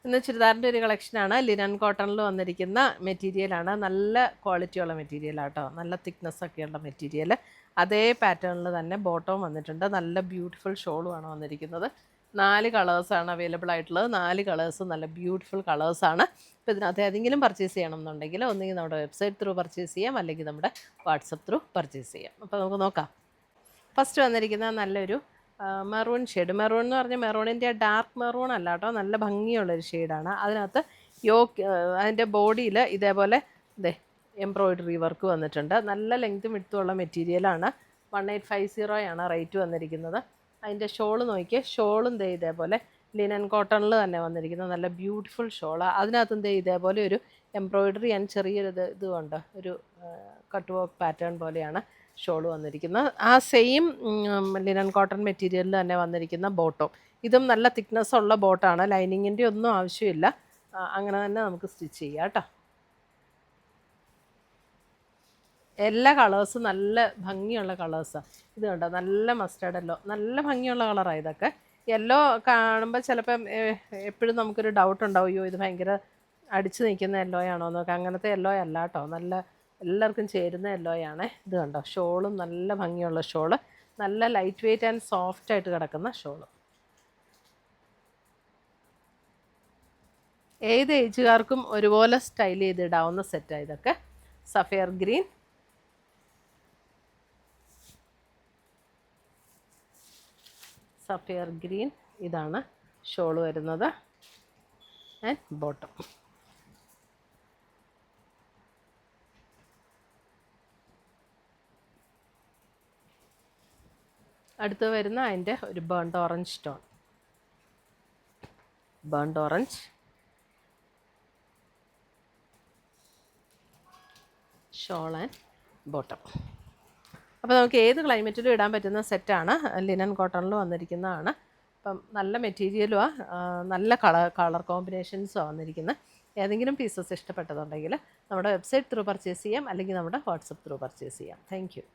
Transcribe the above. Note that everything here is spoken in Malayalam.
ഇന്ന് ചുരിദാറിൻ്റെ ഒരു കളക്ഷനാണ്. ലിനൻ കോട്ടണിൽ വന്നിരിക്കുന്ന മെറ്റീരിയലാണ്. നല്ല ക്വാളിറ്റിയുള്ള മെറ്റീരിയലാട്ടോ, നല്ല തിക്നെസ്സൊക്കെയുള്ള മെറ്റീരിയൽ. അതേ പാറ്റേണിൽ തന്നെ ബോട്ടവും വന്നിട്ടുണ്ട്. നല്ല ബ്യൂട്ടിഫുൾ ഷോളുമാണ് വന്നിരിക്കുന്നത്. 4 കളേഴ്സാണ് അവൈലബിൾ ആയിട്ടുള്ളത്. 4 കളേഴ്സും നല്ല ബ്യൂട്ടിഫുൾ കളേഴ്സാണ്. അപ്പോൾ ഇതിനകത്ത് ഏതെങ്കിലും പർച്ചേസ് ചെയ്യണം എന്നുണ്ടെങ്കിൽ ഒന്നുകിൽ നമ്മുടെ വെബ്സൈറ്റ് ത്രൂ പർച്ചേസ് ചെയ്യാം, അല്ലെങ്കിൽ നമ്മുടെ വാട്സപ്പ് ത്രൂ പർച്ചേസ് ചെയ്യാം. അപ്പോൾ നമുക്ക് നോക്കാം. ഫസ്റ്റ് വന്നിരിക്കുന്ന നല്ലൊരു മെറൂൺ ഷെയ്ഡ്. മെറൂൺ എന്ന് പറഞ്ഞാൽ മെറൂണിൻ്റെ ഡാർക്ക് മെറൂൺ അല്ല കേട്ടോ, നല്ല ഭംഗിയുള്ളൊരു ഷെയ്ഡാണ്. അതിനകത്ത് അതിൻ്റെ ബോഡിയിൽ ഇതേപോലെ എംബ്രോയിഡറി വർക്ക് വന്നിട്ടുണ്ട്. നല്ല ലെങ്ത്തും വിഡ്ത്തുമുള്ള മെറ്റീരിയലാണ്. 1850 ആണ് റേറ്റ് വന്നിരിക്കുന്നത്. അതിൻ്റെ ഷോള് നോക്കിയേ, ഷോളും ഇതേപോലെ ലിനൻ കോട്ടണിൽ തന്നെ വന്നിരിക്കുന്നത് നല്ല ബ്യൂട്ടിഫുൾ ഷോള്. അതിനകത്തും ഇതേപോലെ ഒരു എംബ്രോയിഡറി ആൻഡ് ചെറിയൊരു ഇതുകൊണ്ട് ഒരു കട്ട് വർക്ക് പാറ്റേൺ പോലെയാണ് ഷോൾ വന്നിരിക്കുന്നത്. ആ സെയിം ലിനൻ കോട്ടൺ മെറ്റീരിയലിൽ തന്നെ വന്നിരിക്കുന്ന ബോട്ടം. ഇതും നല്ല തിക്നെസ് ഉള്ള ബോട്ടാണ്. ലൈനിങ്ങിൻ്റെ ഒന്നും ആവശ്യമില്ല. അങ്ങനെ തന്നെ നമുക്ക് സ്റ്റിച്ച് ചെയ്യാം കേട്ടോ. എല്ലാ കളേഴ്സും നല്ല ഭംഗിയുള്ള കളേഴ്സാണ്. ഇത് കണ്ടോ, നല്ല മസ്റ്റേർഡ് യെല്ലോ, നല്ല ഭംഗിയുള്ള കളറാണ് ഇതൊക്കെ. യെല്ലോ കാണുമ്പോൾ ചിലപ്പം എപ്പോഴും നമുക്കൊരു ഡൗട്ട് ഉണ്ടാവും, അയ്യോ ഇത് ഭയങ്കര അടിച്ചു നിൽക്കുന്ന യെല്ലോ ആണോ എന്നൊക്കെ. അങ്ങനത്തെ യെല്ലോ അല്ല കേട്ടോ, നല്ല എല്ലാവർക്കും ചേരുന്ന യെല്ലോയാണ്. ഇത് കണ്ടോ, ഷോളും നല്ല ഭംഗിയുള്ള ഷോള്, നല്ല ലൈറ്റ് വെയ്റ്റ് ആൻഡ് സോഫ്റ്റായിട്ട് കിടക്കുന്ന ഷോള്. ഏത് ഏജുകാർക്കും ഒരുപോലെ സ്റ്റൈൽ ചെയ്തിടാവുന്ന സെറ്റാണ് ഇതൊക്കെ. സഫയർ ഗ്രീൻ, സഫയർ ഗ്രീൻ, ഇതാണ് ഷോള് വരുന്നത് ആൻഡ് ബോട്ടം. അടുത്ത് വരുന്ന അതിൻ്റെ ഒരു burnt orange tone, burnt orange, shawl and bottom. അപ്പോൾ നമുക്ക് ഏത് ക്ലൈമറ്റിലും ഇടാൻ പറ്റുന്ന സെറ്റാണ്. ലിനൻ കോട്ടണിൽ വന്നിരിക്കുന്നതാണ്. അപ്പം നല്ല മെറ്റീരിയലുമാണ്, നല്ല കളർ കോമ്പിനേഷൻസുമാണ് വന്നിരിക്കുന്നത്. ഏതെങ്കിലും പീസസ് ഇഷ്ടപ്പെട്ടതുണ്ടെങ്കിൽ നമ്മുടെ വെബ്സൈറ്റ് ത്രൂ പർച്ചേസ് ചെയ്യാം, അല്ലെങ്കിൽ നമ്മുടെ വാട്സപ്പ് ത്രൂ പർച്ചേസ് ചെയ്യാം. Thank you.